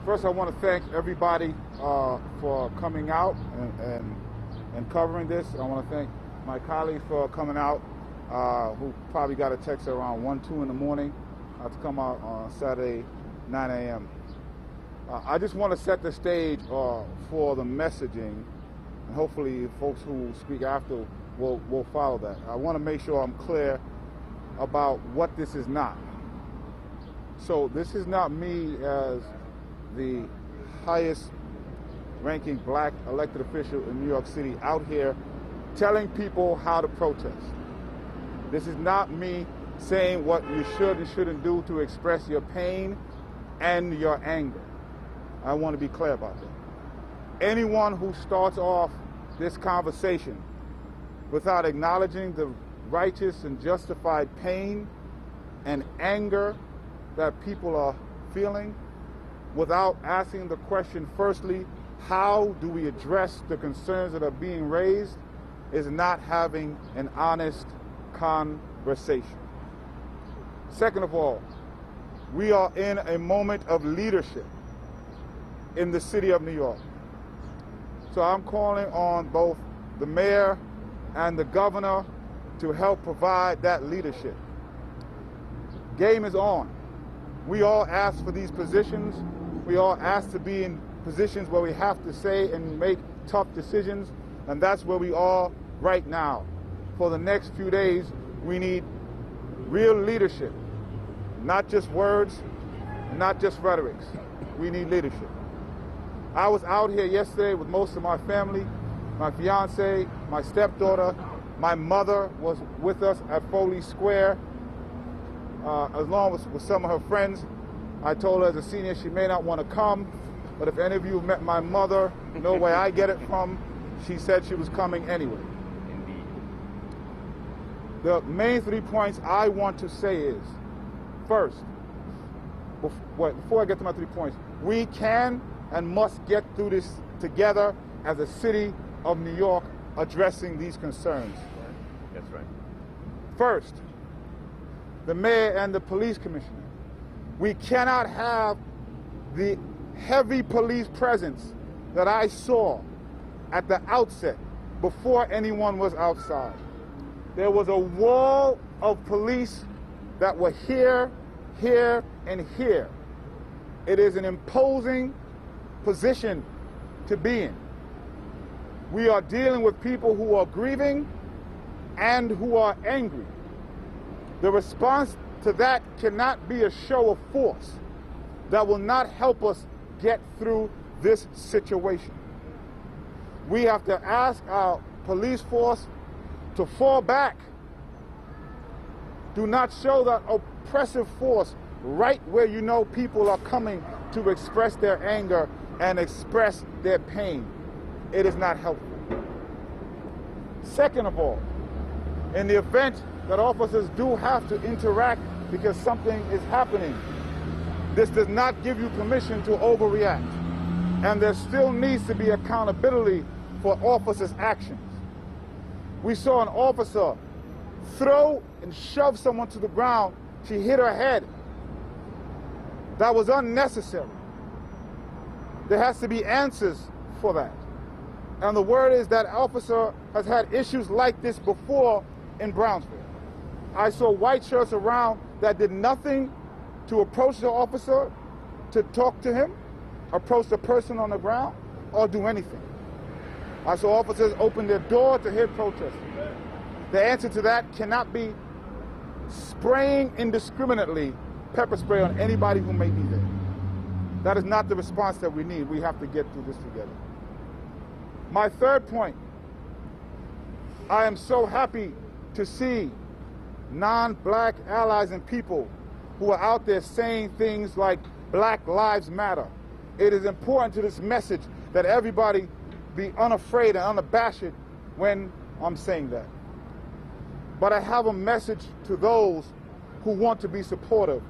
First, I want to thank everybody for coming out and covering this. I want to thank my colleagues for coming out, who probably got a text around 1, 2 in the morning to come out on Saturday, 9 a.m. I just want to set the stage for the messaging, and hopefully folks who speak after will follow that. I want to make sure I'm clear about what this is not. So this is not me as the highest ranking black elected official in New York City out here telling people how to protest. This is not me saying what you should and shouldn't do to express your pain and your anger. I want to be clear about that. Anyone who starts off this conversation without acknowledging the righteous and justified pain and anger that people are feeling, without asking the question, firstly, how do we address the concerns that are being raised, is not having an honest conversation. Second of all, we are in a moment of leadership in the city of New York. So I'm calling on both the mayor and the governor to help provide that leadership. Game is on. We all asked for these positions. We all asked to be in positions where we have to say and make tough decisions, and that's where we are right now. For the next few days, we need real leadership, not just words, not just rhetorics. We need leadership. I was out here yesterday with most of my family, my fiance, my stepdaughter, my mother was with us at Foley Square, along with some of her friends. I told her as a senior she may not want to come, but if any of you met my mother, know where I get it from, she said she was coming anyway. Indeed. The main 3 points I want to say is, first, before I get to my 3 points, we can and must get through this together as a city of New York addressing these concerns. That's right. First, the mayor and the police commissioner. We cannot have the heavy police presence that I saw at the outset before anyone was outside. There was a wall of police that were here, here, and here. It is an imposing position to be in. We are dealing with people who are grieving and who are angry. The response to that cannot be a show of force that will not help us get through this situation. We have to ask our police force to fall back. Do not show that oppressive force right where you know people are coming to express their anger and express their pain. It is not helpful. Second of all, in the event that officers do have to interact because something is happening, this does not give you permission to overreact. And there still needs to be accountability for officers' actions. We saw an officer throw and shove someone to the ground. She hit her head. That was unnecessary. There has to be answers for that. And the word is that officer has had issues like this before in Brownsville. I saw white shirts around that did nothing to approach the officer, to talk to him, approach the person on the ground, or do anything. I saw officers open their door to hear protesters. The answer to that cannot be spraying indiscriminately pepper spray on anybody who may be there. That is not the response that we need. We have to get through this together. My third point, I am so happy to see non-black allies and people who are out there saying things like Black Lives Matter. It is important to this message that everybody be unafraid and unabashed when I'm saying that. But I have a message to those who want to be supportive,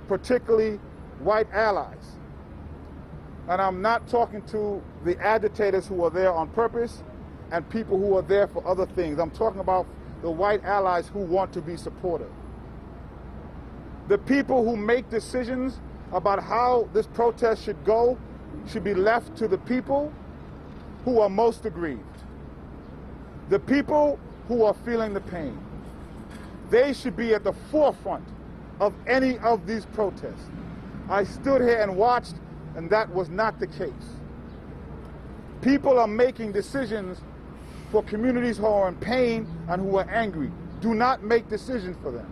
particularly white allies. And I'm not talking to the agitators who are there on purpose and people who are there for other things. I'm talking about the white allies who want to be supportive. The people who make decisions about how this protest should go should be left to the people who are most aggrieved, the people who are feeling the pain. They should be at the forefront of any of these protests. I stood here and watched, and that was not the case. People are making decisions for communities who are in pain and who are angry. Do not make decisions for them,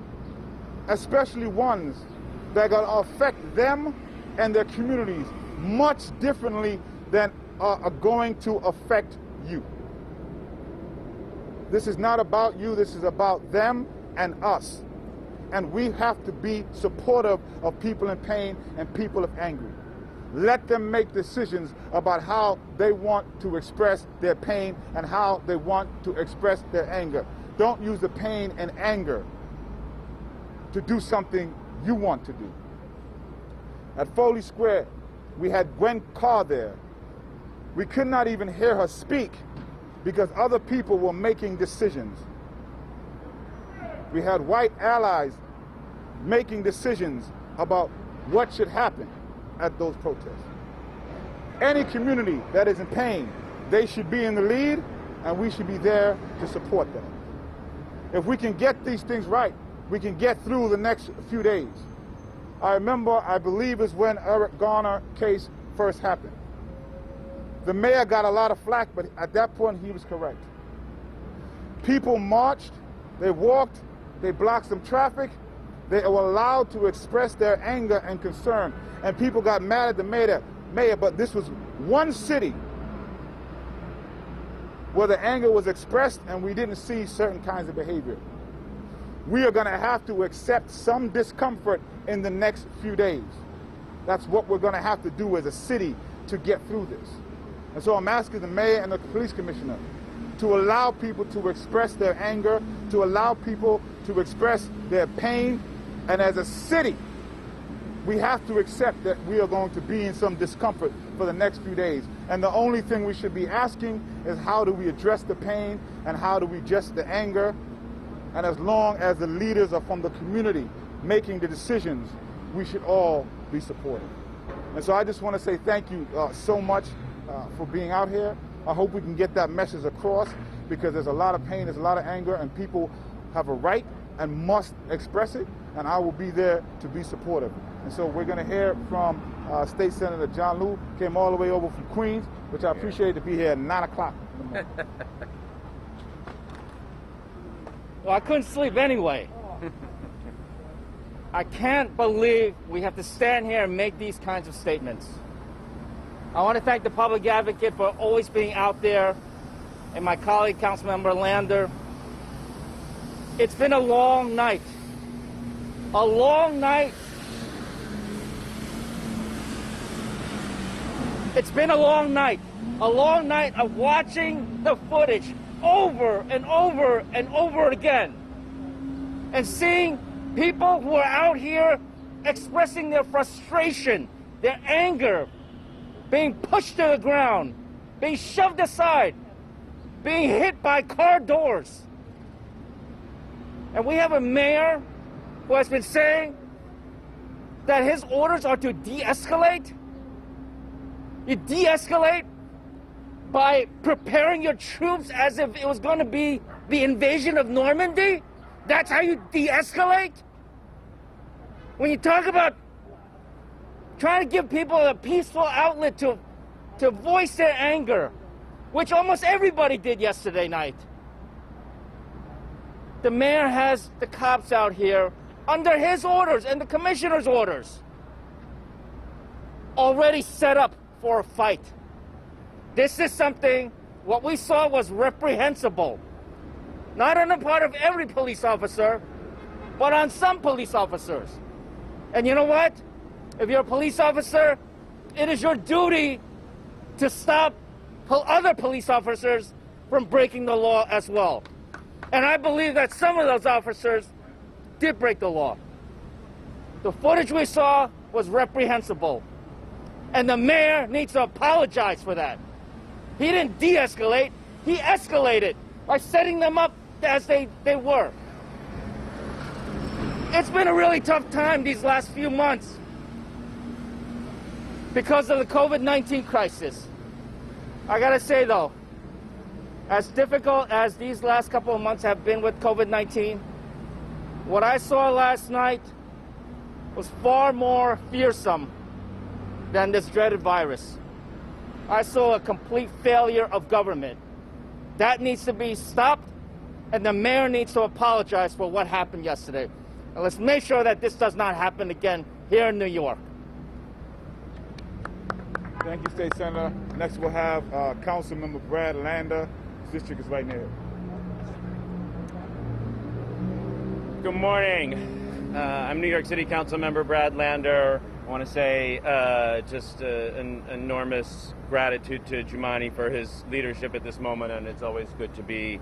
especially ones that are going to affect them and their communities much differently than are going to affect you. This is not about you, this is about them and us. And we have to be supportive of people in pain and people of angry. Let them make decisions about how they want to express their pain and how they want to express their anger. Don't use the pain and anger to do something you want to do. At Foley Square, we had Gwen Carr there. We could not even hear her speak because other people were making decisions. We had white allies making decisions about what should happen at those protests. Any community that is in pain, they should be in the lead, and we should be there to support them. If we can get these things right, we can get through the next few days. I remember, I believe it's when Eric Garner case first happened. The mayor got a lot of flack, but at that point he was correct. People marched, they walked, they blocked some traffic, they were allowed to express their anger and concern. And people got mad at the mayor, but this was one city where the anger was expressed and we didn't see certain kinds of behavior. We are going to have to accept some discomfort in the next few days. That's what we're going to have to do as a city to get through this. And so I'm asking the mayor and the police commissioner to allow people to express their anger, to allow people to express their pain. And as a city, we have to accept that we are going to be in some discomfort for the next few days. And the only thing we should be asking is how do we address the pain and how do we address the anger? And as long as the leaders are from the community making the decisions, we should all be supportive. And so I just want to say thank you so much for being out here. I hope we can get that message across because there's a lot of pain, there's a lot of anger, and people have a right and must express it, and I will be there to be supportive. And so we're going to hear from State Senator John Liu, came all the way over from Queens, which I appreciate to be here at 9 o'clock in the morning. Well, I couldn't sleep anyway. I can't believe we have to stand here and make these kinds of statements. I want to thank the public advocate for always being out there, and my colleague, Councilmember Lander. It's been a long night. A long night. It's been a long night. A long night of watching the footage over and over and over again. And seeing people who are out here expressing their frustration, their anger, being pushed to the ground, being shoved aside, being hit by car doors. And we have a mayor who has been saying that his orders are to de-escalate. You de-escalate by preparing your troops as if it was going to be the invasion of Normandy? That's how you de-escalate? When you talk about trying to give people a peaceful outlet to voice their anger, which almost everybody did yesterday night. The mayor has the cops out here under his orders and the commissioner's orders already set up for a fight. This is something, what we saw was reprehensible. Not on the part of every police officer, but on some police officers. And you know what? If you're a police officer, it is your duty to stop other police officers from breaking the law as well. And I believe that some of those officers did break the law. The footage we saw was reprehensible. And the mayor needs to apologize for that. He didn't de-escalate, he escalated by setting them up as they were. It's been a really tough time these last few months. because of the COVID-19 crisis. I gotta say though, as difficult as these last couple of months have been with COVID-19, what I saw last night was far more fearsome than this dreaded virus. I saw a complete failure of government. That needs to be stopped, and the mayor needs to apologize for what happened yesterday. And let's make sure that this does not happen again here in New York. Thank you, State Senator. Next we'll have Councilmember Brad Lander. His district is right near. Good morning. I'm New York City Council Member Brad Lander. I want to say just an enormous gratitude to Jumaane for his leadership at this moment, and it's always good to be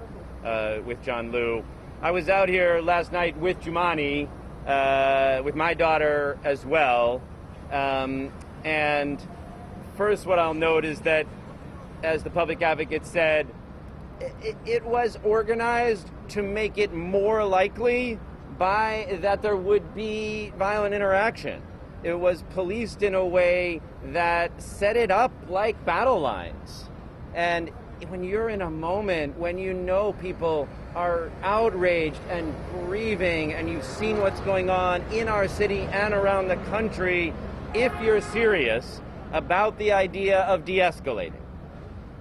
with John Liu. I was out here last night with Jumaane, with my daughter as well, and first what I'll note is that, as the public advocate said, it was organized to make it more likely that there would be violent interaction. It was policed in a way that set it up like battle lines. And when you're in a moment when you know people are outraged and grieving, and you've seen what's going on in our city and around the country, if you're serious about the idea of de-escalating,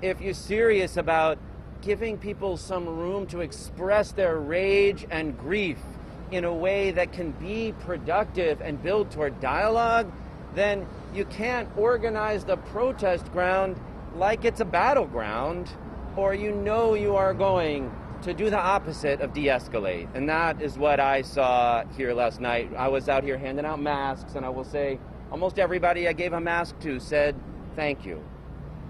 if you're serious about giving people some room to express their rage and grief in a way that can be productive and build toward dialogue, then you can't organize the protest ground like it's a battleground, or you are going to do the opposite of de-escalate. And that is what I saw here last night. I was out here handing out masks, and I will say almost everybody I gave a mask to said thank you.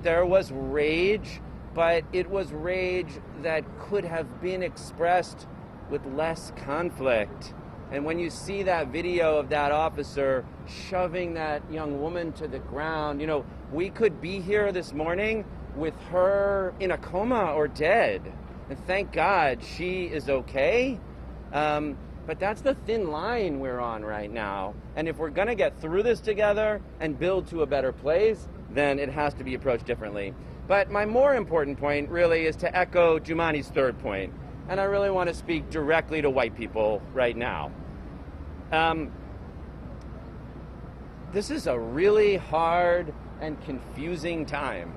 There was rage, but it was rage that could have been expressed with less conflict. And when you see that video of that officer shoving that young woman to the ground, we could be here this morning with her in a coma or dead. And thank God she is okay. But that's the thin line we're on right now. And if we're gonna get through this together and build to a better place, then it has to be approached differently. But my more important point really is to echo Jumaane's third point. And I really want to speak directly to white people right now. This is a really hard and confusing time.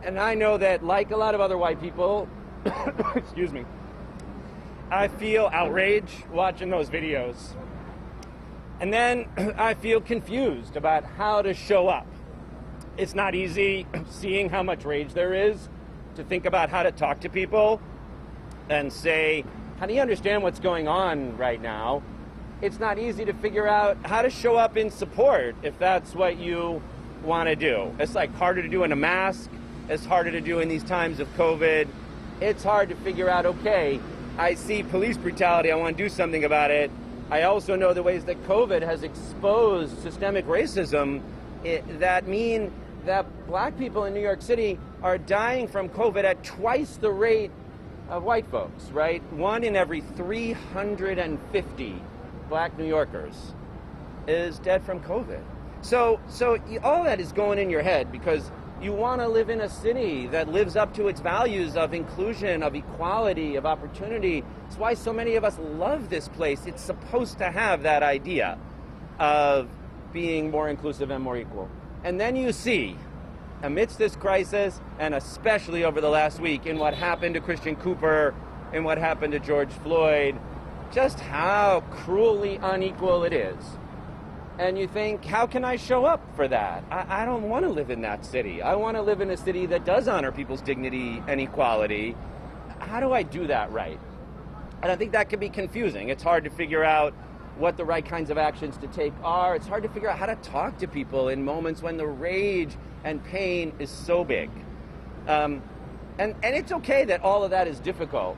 And I know that, like a lot of other white people, excuse me, I feel outrage watching those videos. And then I feel confused about how to show up. It's not easy seeing how much rage there is to think about how to talk to people and say, how do you understand what's going on right now? It's not easy to figure out how to show up in support if that's what you want to do. It's like harder to do in a mask. It's harder to do in these times of COVID. It's hard to figure out, okay, I see police brutality, I want to do something about it. I also know the ways that COVID has exposed systemic racism that mean that black people in New York City are dying from COVID at twice the rate of white folks, right? 1 in every 350 black New Yorkers is dead from COVID. So all that is going in your head because you want to live in a city that lives up to its values of inclusion, of equality, of opportunity. It's why so many of us love this place. It's supposed to have that idea of being more inclusive and more equal. And then you see, amidst this crisis, and especially over the last week, in what happened to Christian Cooper, in what happened to George Floyd, just how cruelly unequal it is. And you think, how can I show up for that? I don't want to live in that city. I want to live in a city that does honor people's dignity and equality. How do I do that right? And I think that can be confusing. It's hard to figure out what the right kinds of actions to take are. It's hard to figure out how to talk to people in moments when the rage and pain is so big. And it's okay that all of that is difficult.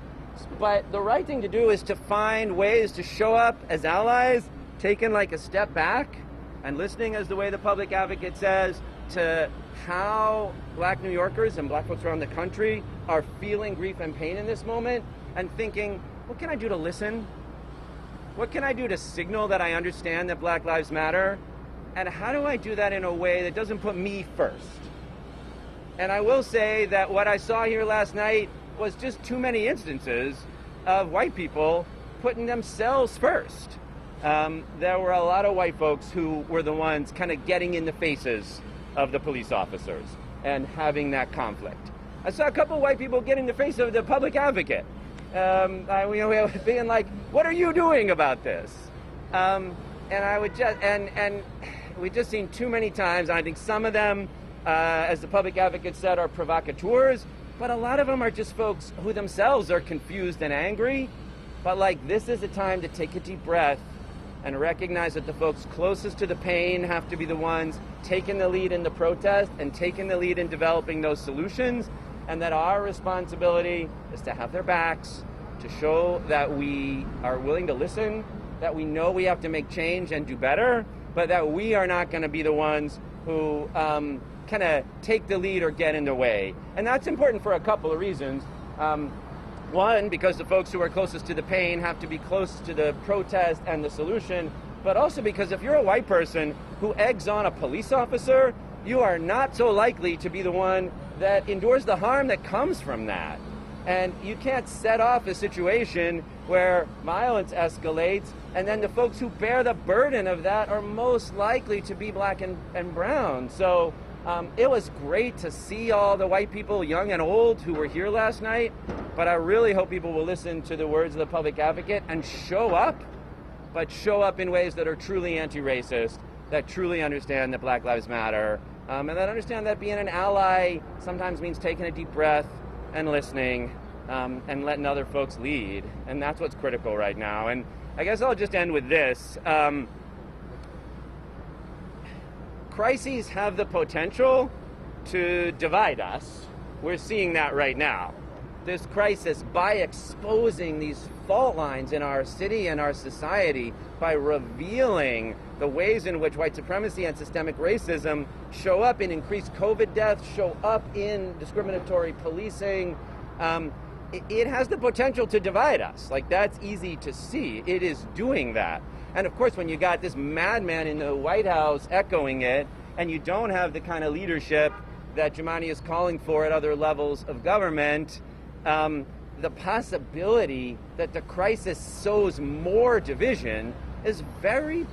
But the right thing to do is to find ways to show up as allies, taking like a step back and listening, as the way the public advocate says, to how black New Yorkers and black folks around the country are feeling grief and pain in this moment, and thinking, what can I do to listen? What can I do to signal that I understand that Black Lives Matter? And how do I do that in a way that doesn't put me first? And I will say that what I saw here last night was just too many instances of white people putting themselves first. There were a lot of white folks who were the ones kind of getting in the faces of the police officers and having that conflict. I saw a couple of white people get in the face of the public advocate. Being like, what are you doing about this? And I would just, and we've just seen too many times, and I think some of them, as the public advocate said, are provocateurs, but a lot of them are just folks who themselves are confused and angry. But like, this is a time to take a deep breath and recognize that the folks closest to the pain have to be the ones taking the lead in the protest and taking the lead in developing those solutions, and that our responsibility is to have their backs, to show that we are willing to listen, that we know we have to make change and do better, but that we are not going to be the ones who kind of take the lead or get in the way. And that's important for a couple of reasons. One, because the folks who are closest to the pain have to be closest to the protest and the solution, but also because if you're a white person who eggs on a police officer, you are not so likely to be the one that endures the harm that comes from that. And you can't set off a situation where violence escalates, and then the folks who bear the burden of that are most likely to be black and brown. So it was great to see all the white people, young and old, who were here last night, but I really hope people will listen to the words of the public advocate and show up, but show up in ways that are truly anti-racist, that truly understand that Black Lives Matter, and that understand that being an ally sometimes means taking a deep breath and listening, and letting other folks lead. And that's what's critical right now. And I guess I'll just end with this. Crises have the potential to divide us. We're seeing that right now. This crisis, by exposing these fault lines in our city and our society, by revealing the ways in which white supremacy and systemic racism show up in increased COVID deaths, show up in discriminatory policing, it has the potential to divide us. Like, that's easy to see. It is doing that. And of course, when you got this madman in the White House echoing it, and you don't have the kind of leadership that Jumaane is calling for at other levels of government, the possibility that the crisis sows more division is very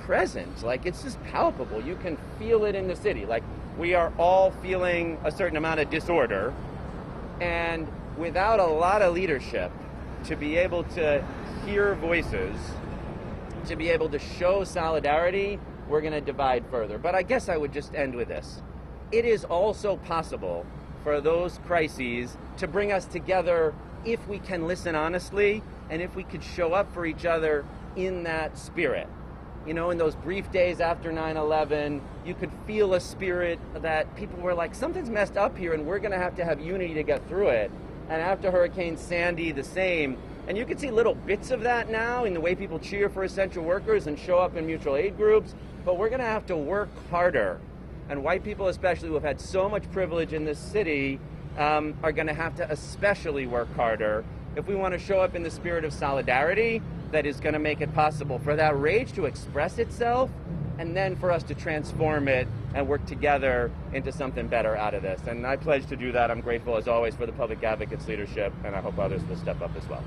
present. Like, it's just palpable. You can feel it in the city. Like, we are all feeling a certain amount of disorder, and without a lot of leadership to be able to hear voices, to be able to show solidarity, we're going to divide further. But I guess I would just end with this. It is also possible for those crises to bring us together if we can listen honestly and if we could show up for each other in that spirit. You know, in those brief days after 9/11, you could feel a spirit that people were like, something's messed up here and we're going to have unity to get through it. And after Hurricane Sandy, the same. And you can see little bits of that now in the way people cheer for essential workers and show up in mutual aid groups. But we're going to have to work harder. And white people especially, who have had so much privilege in this city, are going to have to especially work harder if we want to show up in the spirit of solidarity that is going to make it possible for that rage to express itself, and then for us to transform it and work together into something better out of this. And I pledge to do that. I'm grateful, as always, for the public advocate's leadership, and I hope others will step up as well.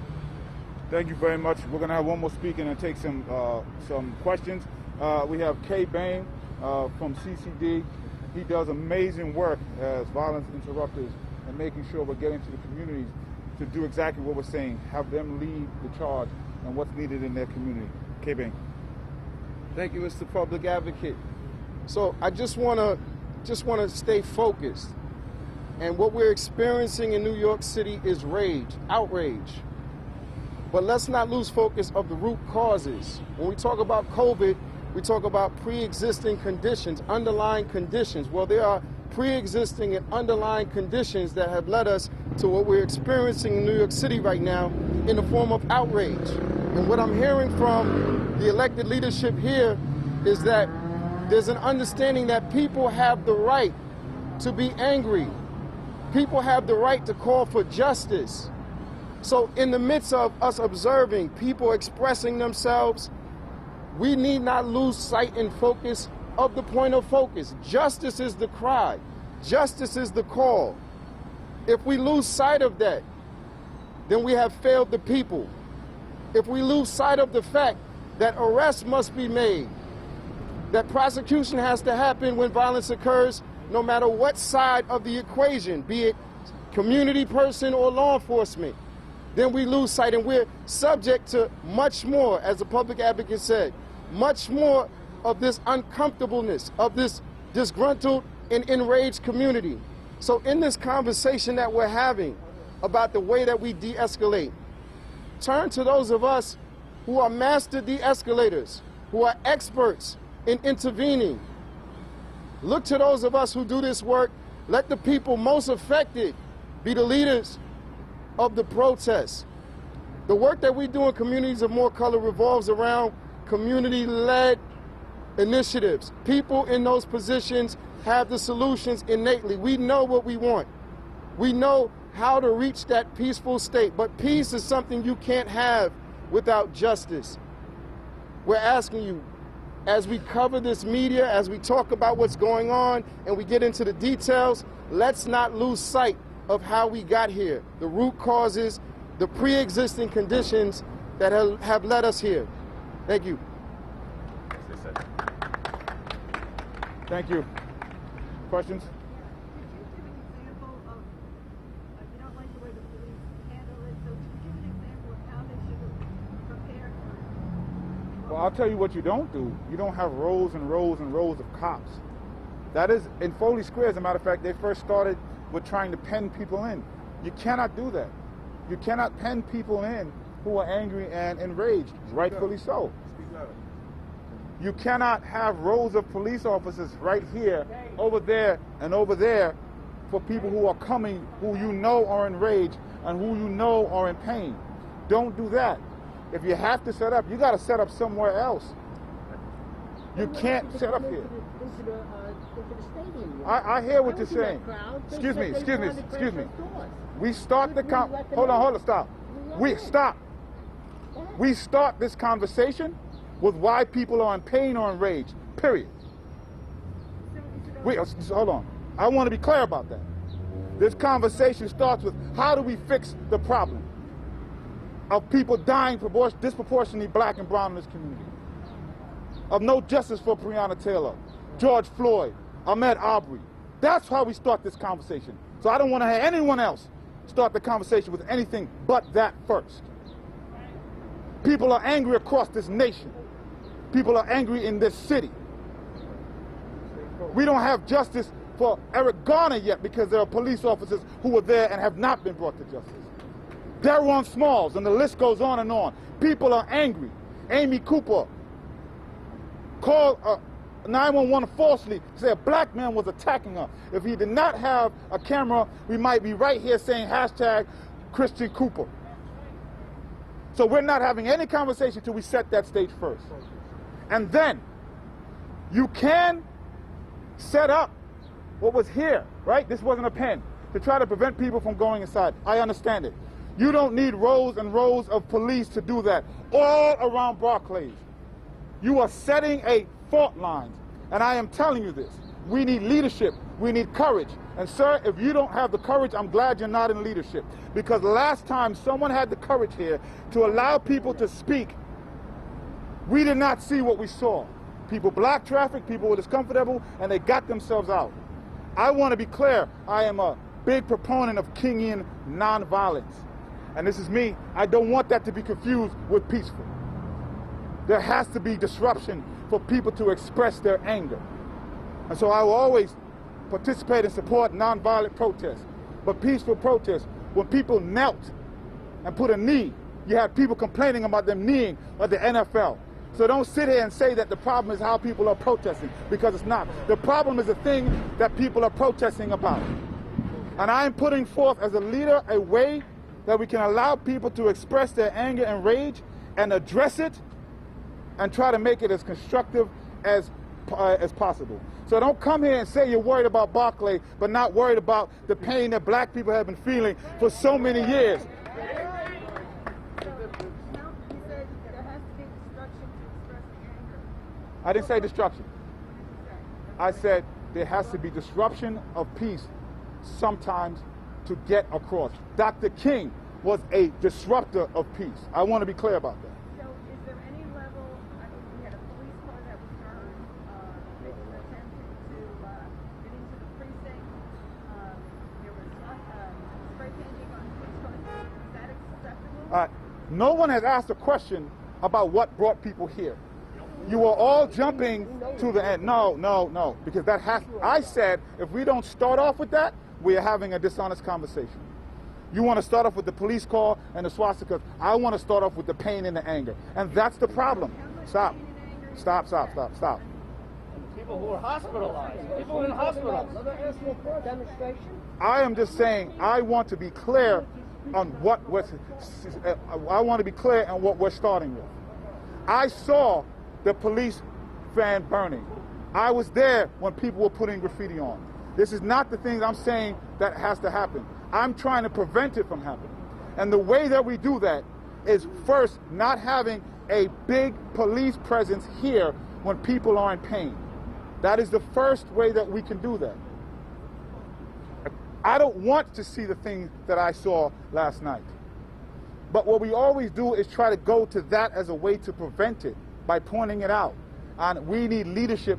Thank you very much. We're going to have one more speaker and take some questions. We have Kay Bain from CCD. He does amazing work as violence interrupters and making sure we're getting to the communities to do exactly what we're saying, have them lead the charge and what's needed in their community. Kay Bain. Thank you, Mr. Public Advocate. So I just want to stay focused. And what we're experiencing in New York City is rage, outrage. But let's not lose focus of the root causes. When we talk about COVID, we talk about pre-existing conditions, underlying conditions. Well, there are pre-existing and underlying conditions that have led us to what we're experiencing in New York City right now in the form of outrage. And what I'm hearing from the elected leadership here is that there's an understanding that people have the right to be angry. People have the right to call for justice. So in the midst of us observing people expressing themselves, we need not lose sight and focus of the point of focus. Justice is the cry. Justice is the call. If we lose sight of that, then we have failed the people. If we lose sight of the fact that arrests must be made, that prosecution has to happen when violence occurs, no matter what side of the equation, be it community person or law enforcement, then we lose sight, and we're subject to much more, as the public advocate said, much more of this uncomfortableness, of this disgruntled and enraged community. So in this conversation that we're having about the way that we de-escalate, turn to those of us who are master de-escalators, who are experts in intervening. Look to those of us who do this work. Let the people most affected be the leaders of the protests. The work that we do in communities of more color revolves around community-led initiatives. People in those positions have the solutions innately. We know what we want. We know how to reach that peaceful state, but peace is something you can't have without justice. We're asking you, as we cover this media, as we talk about what's going on and we get into the details, let's not lose sight of how we got here, the root causes, the pre-existing conditions that have led us here. Thank you. Thank you. Questions? Could you give an example of, you don't like the way the police handle it, so could you give an example of how they should have prepared for it? Well, I'll tell you what you don't do. You don't have rows and rows and rows of cops. That is, in Foley Square, as a matter of fact, they first started with trying to pen people in. You cannot do that. You cannot pen people in who are angry and enraged, rightfully so. You cannot have rows of police officers right here, over there, and over there for people who are coming, who you know are enraged and who you know are in pain. Don't do that. If you have to set up, you got to set up somewhere else. You can't set up here. I hear what you're saying. Excuse me. We start the hold on, stop. We start this conversation with why people are in pain or enraged, period. Hold on. I want to be clear about that. This conversation starts with how do we fix the problem of people dying disproportionately black and brown in this community, of no justice for Breonna Taylor, George Floyd, Ahmaud Arbery. That's how we start this conversation. So I don't want to have anyone else start the conversation with anything but that first. People are angry across this nation. People are angry in this city. We don't have justice for Eric Garner yet because there are police officers who were there and have not been brought to justice. Daron Smalls, and the list goes on and on. People are angry. Amy Cooper called 911 falsely, said a black man was attacking her. If he did not have a camera, we might be right here saying hashtag Christian Cooper. So we're not having any conversation till we set that stage first. And then you can set up what was here, right? This wasn't a pen, to try to prevent people from going inside. I understand it. You don't need rows and rows of police to do that all around Barclays. You are setting a fault line. And I am telling you this. We need leadership. We need courage. And sir, if you don't have the courage, I'm glad you're not in leadership. Because last time someone had the courage here to allow people to speak, we did not see what we saw. People blocked traffic, people were discomfortable, and they got themselves out. I want to be clear. I am a big proponent of Kingian nonviolence. And this is me. I don't want that to be confused with peaceful. There has to be disruption for people to express their anger. And so I will always participate and support nonviolent protests. But peaceful protests, when people knelt and put a knee, you had people complaining about them kneeling at the NFL. So don't sit here and say that the problem is how people are protesting, because it's not. The problem is the thing that people are protesting about. And I am putting forth as a leader a way that we can allow people to express their anger and rage and address it and try to make it as constructive as possible. So don't come here and say you're worried about Barclay, but not worried about the pain that black people have been feeling for so many years. I didn't say destruction. I said there has to be disruption of peace sometimes to get across. Dr. King was a disruptor of peace. I want to be clear about that. So is there any level, I mean, we had a police car that was burned, making an attempt to get into the precinct. There was spray painting on police cars. Is that acceptable? No one has asked a question about what brought people here. You are all jumping to the end. No, because that has, I said, if we don't start off with that, we are having a dishonest conversation. You want to start off with the police call and the swastikas. I want to start off with the pain and the anger. And that's the problem. Stop. Stop. People who are hospitalized, people in hospitals. Demonstration? I am just saying, I want to be clear on what we're starting with. I saw the police van burning. I was there when people were putting graffiti on. This is not the things I'm saying that has to happen. I'm trying to prevent it from happening. And the way that we do that is first not having a big police presence here when people are in pain. That is the first way that we can do that. I don't want to see the things that I saw last night. But what we always do is try to go to that as a way to prevent it by pointing it out. And we need leadership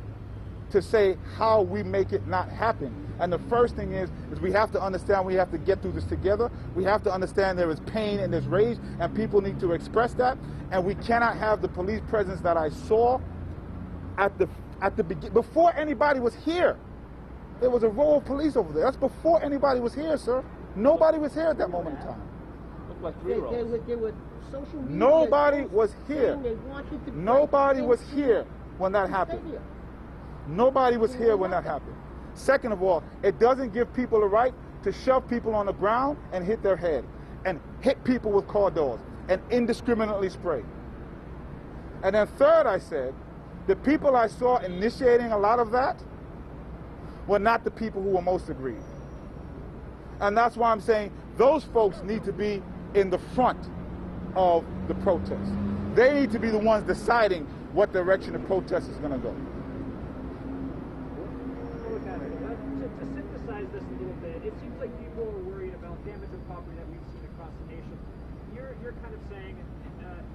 to say how we make it not happen. And the first thing is we have to understand we have to get through this together. We have to understand there is pain and there's rage, and people need to express that. And we cannot have the police presence that I saw at the beginning, before anybody was here. There was a row of police over there. That's before anybody was here, sir. Nobody was here at that moment in time. Looked like three-year-olds. They were social media. Nobody was here. They wanted to Nobody was here when that happened. Nobody was here when that happened. Second of all, it doesn't give people the right to shove people on the ground and hit their head and hit people with car doors and indiscriminately spray. And then third, I said, the people I saw initiating a lot of that were not the people who were most aggrieved. And that's why I'm saying those folks need to be in the front of the protest. They need to be the ones deciding what direction the protest is going to go. To synthesize this a little bit, it seems like people are worried about damage of property that we've seen across the nation. You're kind of saying, in a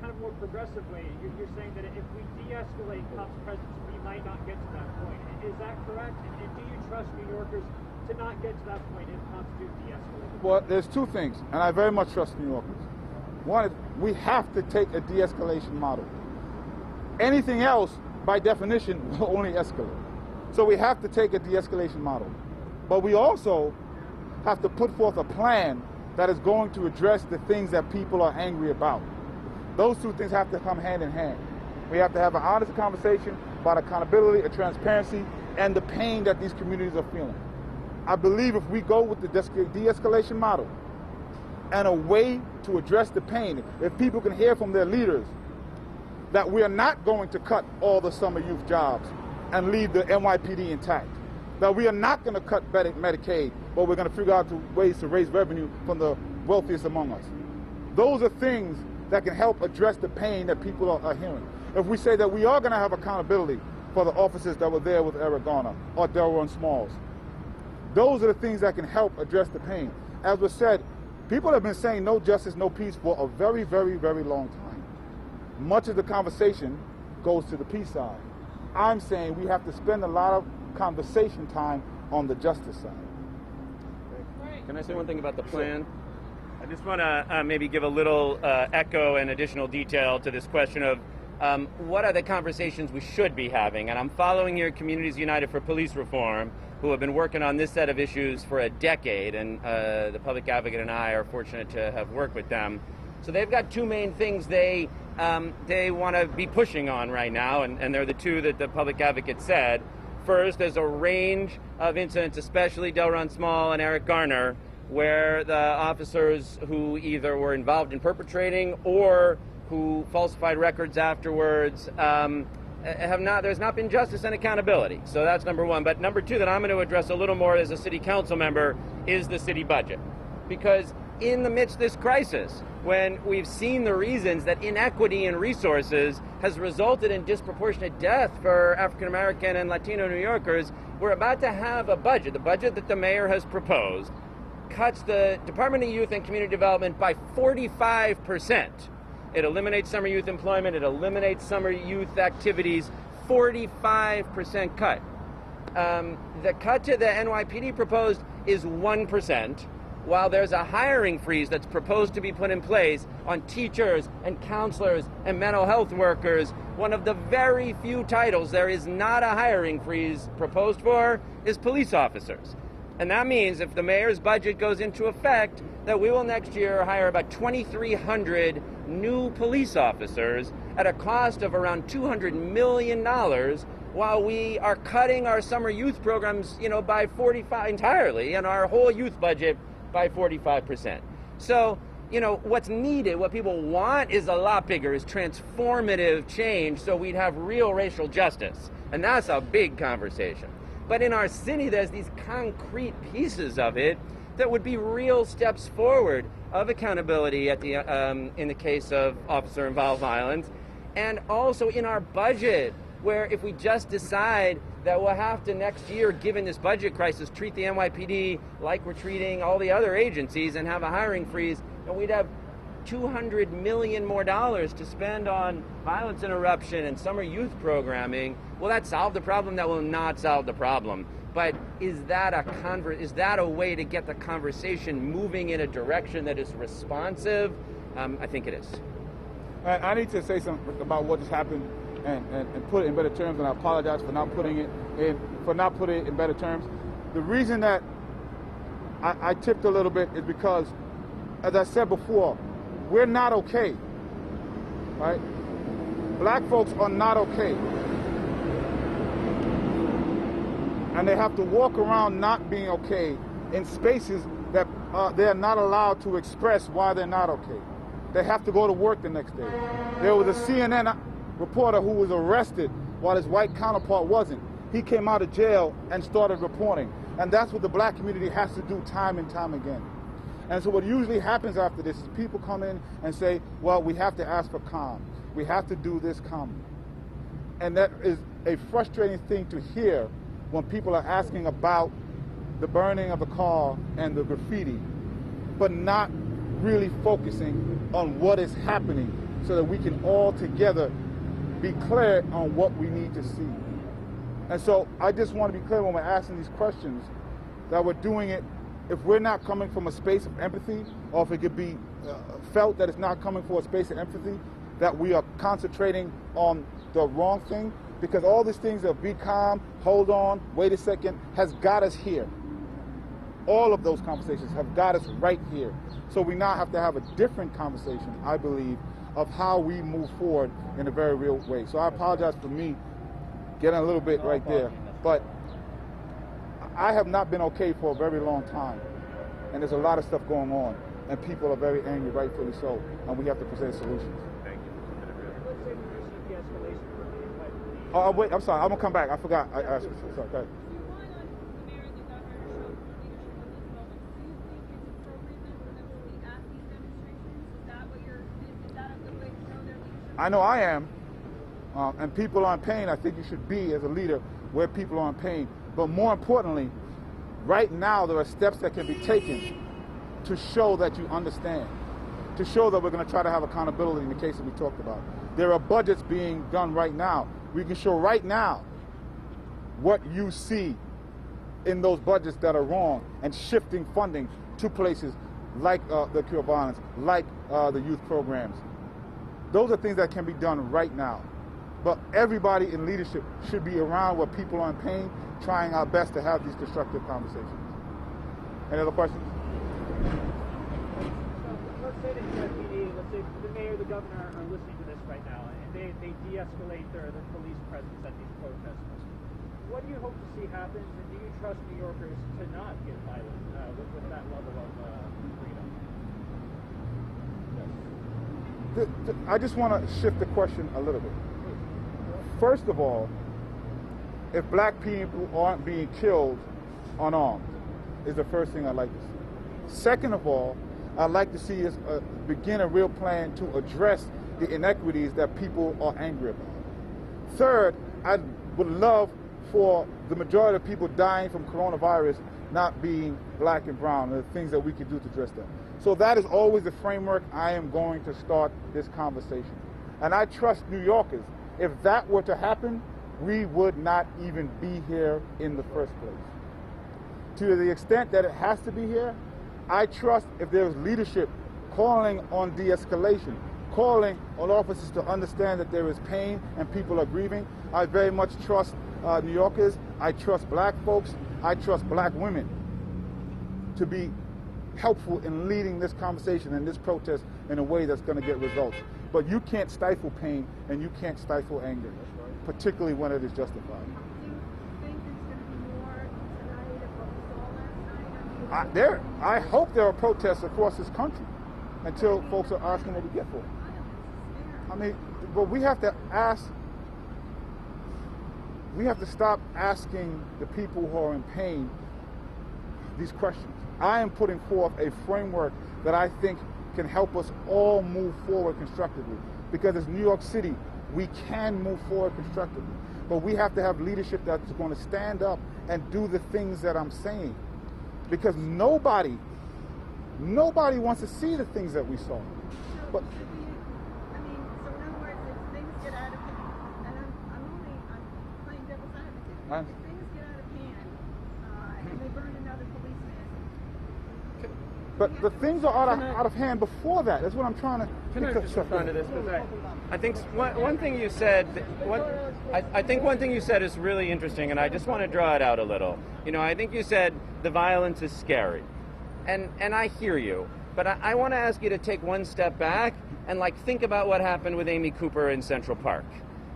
kind of more progressive way, you're saying that if we de-escalate cops' presence, we might not get to that point. Is that correct? And do you trust New Yorkers to not get to that point if cops do de-escalate? Well, there's two things, and I very much trust New Yorkers. One is we have to take a de-escalation model. Anything else, by definition, will only escalate. So we have to take a de-escalation model. But we also have to put forth a plan that is going to address the things that people are angry about. Those two things have to come hand in hand. We have to have an honest conversation about accountability, transparency, and the pain that these communities are feeling. I believe if we go with the de-escalation model and a way to address the pain, if people can hear from their leaders that we are not going to cut all the summer youth jobs and leave the NYPD intact, that we are not going to cut Medicaid, but we're going to figure out ways to raise revenue from the wealthiest among us. Those are things that can help address the pain that people are hearing. If we say that we are going to have accountability for the officers that were there with Eric Garner or Delron Smalls, those are the things that can help address the pain. As was said, people have been saying no justice, no peace for a very, very, very long time. Much of the conversation goes to the peace side. I'm saying we have to spend a lot of conversation time on the justice side. Can I say one thing about the plan? I just want to maybe give a little echo and additional detail to this question of what are the conversations we should be having. And I'm following here Communities United for Police Reform, who have been working on this set of issues for a decade, and the Public Advocate and I are fortunate to have worked with them. So they've got two main things they want to be pushing on right now, and they're the two that the Public Advocate said. First, there's a range of incidents, especially Delron Small and Eric Garner, where the officers who either were involved in perpetrating or who falsified records afterwards there's not been justice and accountability. So that's number one. But number two that I'm going to address a little more as a city council member is the city budget. Because in the midst of this crisis, when we've seen the reasons that inequity in resources has resulted in disproportionate death for African American and Latino New Yorkers. We're about to have a budget, the budget that the mayor has proposed, cuts the Department of Youth and Community Development by 45%. It eliminates summer youth employment, it eliminates summer youth activities, 45% cut. The cut to the NYPD proposed is 1%, while there's a hiring freeze that's proposed to be put in place on teachers and counselors and mental health workers. One of the very few titles there is not a hiring freeze proposed for is police officers. And that means if the mayor's budget goes into effect, that we will next year hire about 2,300 new police officers at a cost of around $200 million, while we are cutting our summer youth programs, by 45 entirely, and our whole youth budget by 45%. So, what's needed, what people want is a lot bigger, is transformative change so we'd have real racial justice. And that's a big conversation. But in our city, there's these concrete pieces of it that would be real steps forward of accountability at the in the case of officer-involved violence, and also in our budget, where if we just decide that we'll have to next year, given this budget crisis, treat the NYPD like we're treating all the other agencies and have a hiring freeze, and we'd have $200 million more to spend on violence interruption and summer youth programming. Will that solve the problem? That will not solve the problem. But is that a way to get the conversation moving in a direction that is responsive? I think it is. I need to say something about what has happened and put it in better terms, and I apologize for not putting it in better terms. The reason that I tipped a little bit is because, as I said before, we're not okay, right? Black folks are not okay. And they have to walk around not being okay in spaces that they're not allowed to express why they're not okay. They have to go to work the next day. There was a CNN reporter who was arrested while his white counterpart wasn't. He came out of jail and started reporting. And that's what the black community has to do time and time again. And so what usually happens after this is people come in and say, well, we have to ask for calm. We have to do this calmly. And that is a frustrating thing to hear when people are asking about the burning of the car and the graffiti, but not really focusing on what is happening so that we can all together be clear on what we need to see. And so I just want to be clear when we're asking these questions that we're doing it, if we're not coming from a space of empathy, or if it could be felt that it's not coming from a space of empathy, that we are concentrating on the wrong thing, because all these things of be calm, hold on, wait a second, has got us here. All of those conversations have got us right here. So we now have to have a different conversation, I believe, of how we move forward in a very real way. So I apologize for me getting a little bit right there, but I have not been okay for a very long time, and there's a lot of stuff going on, and people are very angry, rightfully so, and we have to present solutions. Thank you. Let's say we receive de-escalation from the NYPD. Oh, wait, I'm sorry, I'm gonna come back. I forgot. Sorry, go ahead. Do you want the mayor and the governor to show leadership at this moment? Do you think it's appropriate then for them to be at these demonstrations? Is that a good way to show their leadership? I know I am, and people are in pain. I think you should be, as a leader, where people are in pain. But more importantly, right now there are steps that can be taken to show that you understand, to show that we're going to try to have accountability in the cases we talked about. There are budgets being done right now. We can show right now what you see in those budgets that are wrong, and shifting funding to places like the cure of violence, like the youth programs. Those are things that can be done right now. But everybody in leadership should be around where people are in pain, trying our best to have these constructive conversations. Any other questions? Let's say the NYPD, let's say the mayor, the governor are listening to this right now, and they de-escalate their police presence at these protests. What do you hope to see happen, and do you trust New Yorkers to not get violent with that level of freedom? I just want to shift the question a little bit. First of all, if black people aren't being killed unarmed, is the first thing I'd like to see. Second of all, I'd like to see us begin a real plan to address the inequities that people are angry about. Third, I would love for the majority of people dying from coronavirus not being black and brown, and the things that we can do to address that. So that is always the framework I am going to start this conversation. And I trust New Yorkers. If that were to happen, we would not even be here in the first place. To the extent that it has to be here, I trust if there's leadership calling on de-escalation, calling on officers to understand that there is pain and people are grieving. I very much trust New Yorkers. I trust black folks. I trust black women to be helpful in leading this conversation and this protest in a way that's going to get results. But you can't stifle pain and you can't stifle anger, particularly when it is justified. Do you think it's going to be more tonight of what we saw last night? I hope there are protests across this country until folks are asking what we get for it. I mean, but we have to stop asking the people who are in pain these questions. I am putting forth a framework that I think can help us all move forward constructively. Because as New York City, we can move forward constructively. But we have to have leadership that's going to stand up and do the things that I'm saying. Because nobody wants to see the things that we saw. But So in other words, if things get out of hand, and I'm playing devil's advocate. If things get out of hand, and they burn another policeman. But the things are out of hand before that. That's what I'm trying to. Can I just respond to this? Because I think one thing you said, I think one thing you said is really interesting, and I just want to draw it out a little. You know, I think you said the violence is scary, and I hear you. But I want to ask you to take one step back and think about what happened with Amy Cooper in Central Park,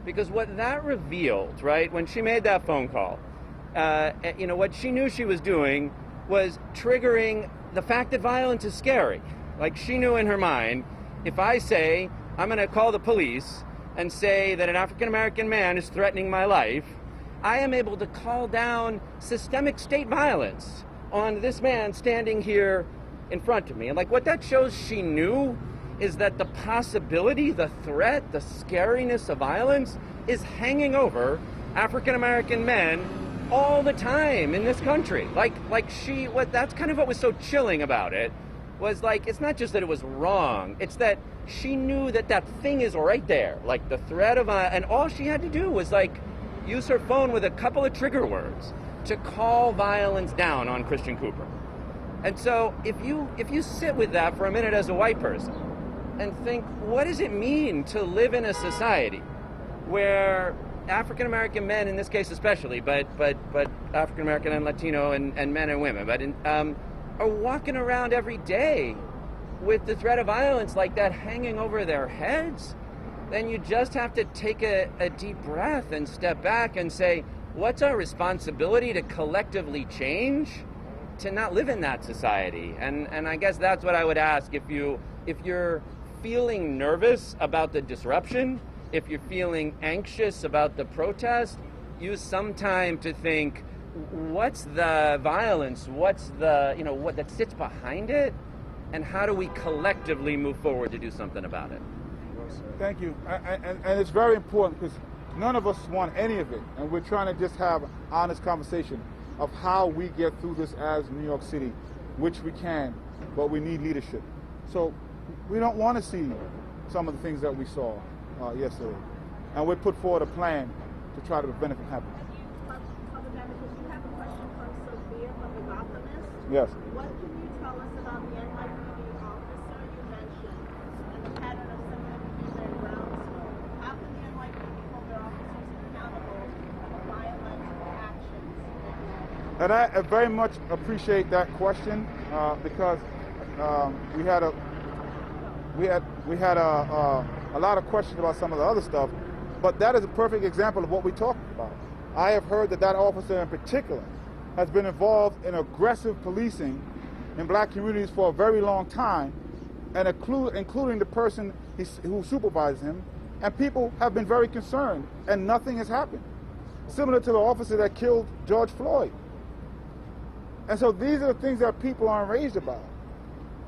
because what that revealed, right, when she made that phone call, what she knew she was doing was triggering the fact that violence is scary. She knew in her mind, if I say I'm going to call the police and say that an African-American man is threatening my life, I am able to call down systemic state violence on this man standing here in front of me. And what that shows she knew is that the possibility, the threat, the scariness of violence is hanging over African-American men all the time in this country. That's kind of what was so chilling about it, was it's not just that it was wrong, it's that she knew that that thing is right there, the threat of, and all she had to do was use her phone with a couple of trigger words to call violence down on Christian Cooper. And so if you sit with that for a minute as a white person and think, what does it mean to live in a society where African-American men, in this case especially, but African-American and Latino and men and women, are walking around every day with the threat of violence like that hanging over their heads? Then you just have to take a deep breath and step back and say, what's our responsibility to collectively change to not live in that society? And I guess that's what I would ask. If you're feeling nervous about the disruption, if you're feeling anxious about the protest, use some time to think, what's the violence? What's the, what that sits behind it? And how do we collectively move forward to do something about it? Thank you. And it's very important because none of us want any of it. And we're trying to just have an honest conversation of how we get through this as New York City, which we can, but we need leadership. So we don't want to see some of the things that we saw yesterday. And we put forward a plan to try to prevent it from happening. Public Advocate, you have a question from Sophia from The Gothamist. Yes. What can you tell us about the NYPD officer you mentioned and the pattern of similar behavior in Brownsville? How can the NYPD hold their officers accountable for violent actions? And I very much appreciate that question because we had a lot of questions about some of the other stuff, but that is a perfect example of what we talked about. I have heard that officer in particular has been involved in aggressive policing in black communities for a very long time, and including the person who supervises him, and people have been very concerned, and nothing has happened. Similar to the officer that killed George Floyd. And so these are the things that people are enraged about.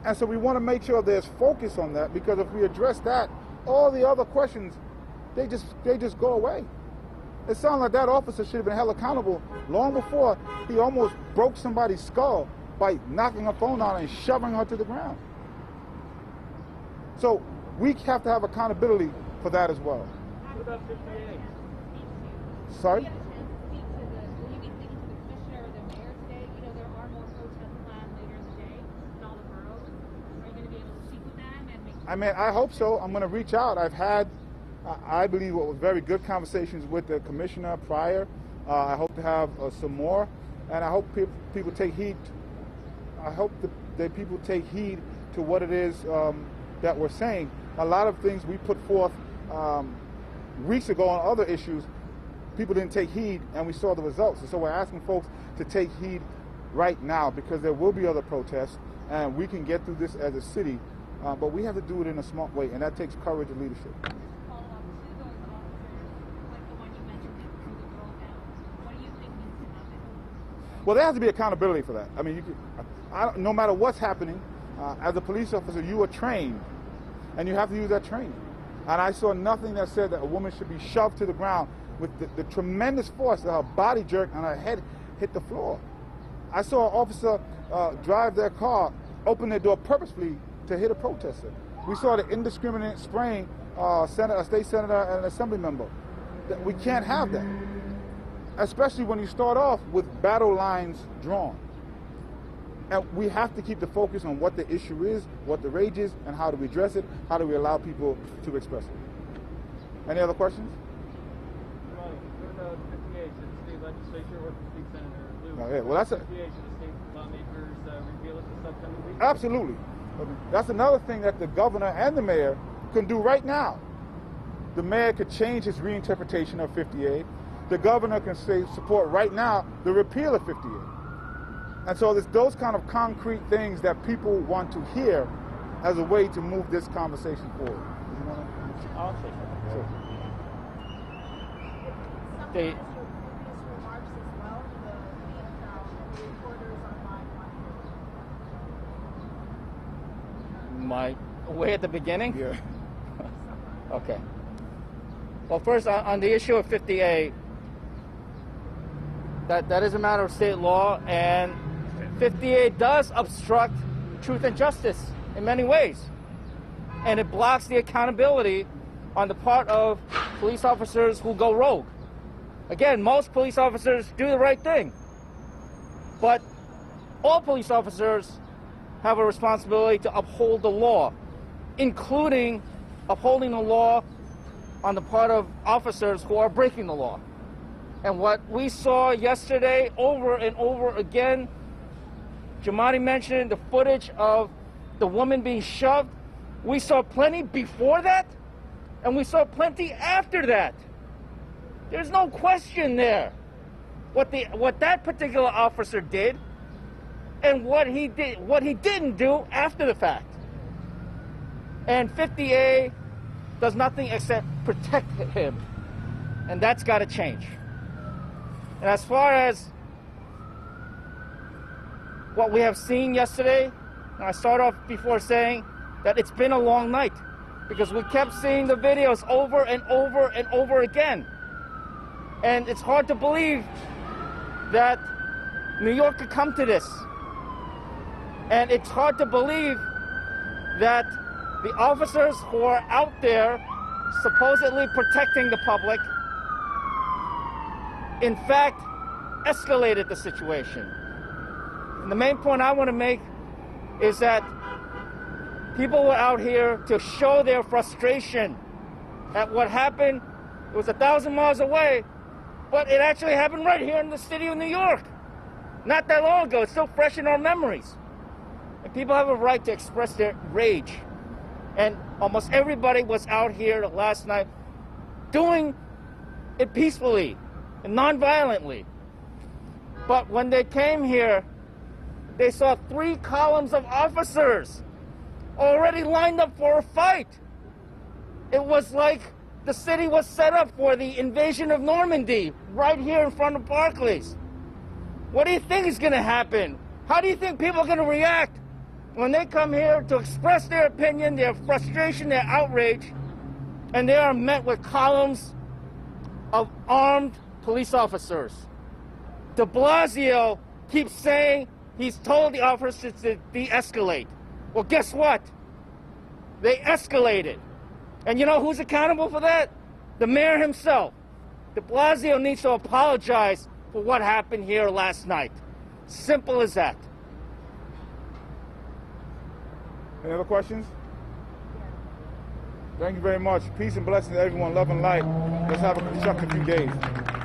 And so we want to make sure there's focus on that, because if we address that, all the other questions, they just go away. It sounds like that officer should have been held accountable long before he almost broke somebody's skull by knocking her phone out and shoving her to the ground. So we have to have accountability for that as well. What about 58? Sorry? Will you be speaking to the commissioner or the mayor today? You know, there are more protests planned later in the day in all the boroughs. Are you going to be able to speak with them and make I mean, I hope so. I'm going to reach out. I've had, I believe, what was very good conversations with the commissioner prior. I hope to have some more, and I hope people take heed. I hope that people take heed to what it is that we're saying. A lot of things we put forth weeks ago on other issues, people didn't take heed, and we saw the results. And so we're asking folks to take heed right now, because there will be other protests, and we can get through this as a city, but we have to do it in a smart way, and that takes courage and leadership. follow up to those officers, like the one you mentioned that threw the girl down? What do you think needs to happen? Well, there has to be accountability for that. I mean, no matter what's happening, as a police officer, you are trained, and you have to use that training. And I saw nothing that said that a woman should be shoved to the ground with the tremendous force that her body jerked and her head hit the floor. I saw an officer drive their car, open their door purposefully to hit a protester. We saw the indiscriminate spraying a state senator and an assembly member. We can't have that, especially when you start off with battle lines drawn. And we have to keep the focus on what the issue is, what the rage is, and how do we address it, how do we allow people to express it. Any other questions? What about 58? Should the state legislature or the state senator Lou? Oh, yeah, well, that's 58, should the state lawmakers repeal it this upcoming week? Absolutely. That's another thing that the governor and the mayor can do right now. The mayor could change his reinterpretation of 58. The governor can say support right now the repeal of 58. And so there's those kind of concrete things that people want to hear as a way to move this conversation forward. I'll say something. Sure. They, Your previous remarks as well, the reporters online. my way at the beginning? Yeah. Okay. Well, first, on the issue of 50A, that is a matter of state law, and 50A does obstruct truth and justice in many ways. And it blocks the accountability on the part of police officers who go rogue. Again, most police officers do the right thing. But all police officers have a responsibility to uphold the law, including upholding the law on the part of officers who are breaking the law. And what we saw yesterday over and over again, Jumaane mentioned the footage of the woman being shoved. We saw plenty before that, and we saw plenty after that. There's no question there what that particular officer did and what he didn't do after the fact. And 50A does nothing except protect him, and that's got to change. And as far as what we have seen yesterday, and I start off before saying that it's been a long night, because we kept seeing the videos over and over and over again. And it's hard to believe that New York could come to this. And it's hard to believe that the officers who are out there supposedly protecting the public, in fact, escalated the situation. And the main point I want to make is that people were out here to show their frustration at what happened. It was 1,000 miles away, but it actually happened right here in the city of New York. Not that long ago. It's still fresh in our memories. And people have a right to express their rage. And almost everybody was out here last night doing it peacefully and non-violently. But when they came here, they saw 3 columns of officers already lined up for a fight. It was like the city was set up for the invasion of Normandy right here in front of Barclays. What do you think is going to happen? How do you think people are going to react when they come here to express their opinion, their frustration, their outrage, and they are met with columns of armed police officers. De Blasio keeps saying he's told the officers to de-escalate. Well, guess what? They escalated. And you know who's accountable for that? The mayor himself. De Blasio needs to apologize for what happened here last night. Simple as that. Any other questions? Thank you very much. Peace and blessings to everyone. Love and light. Let's have a constructive few days.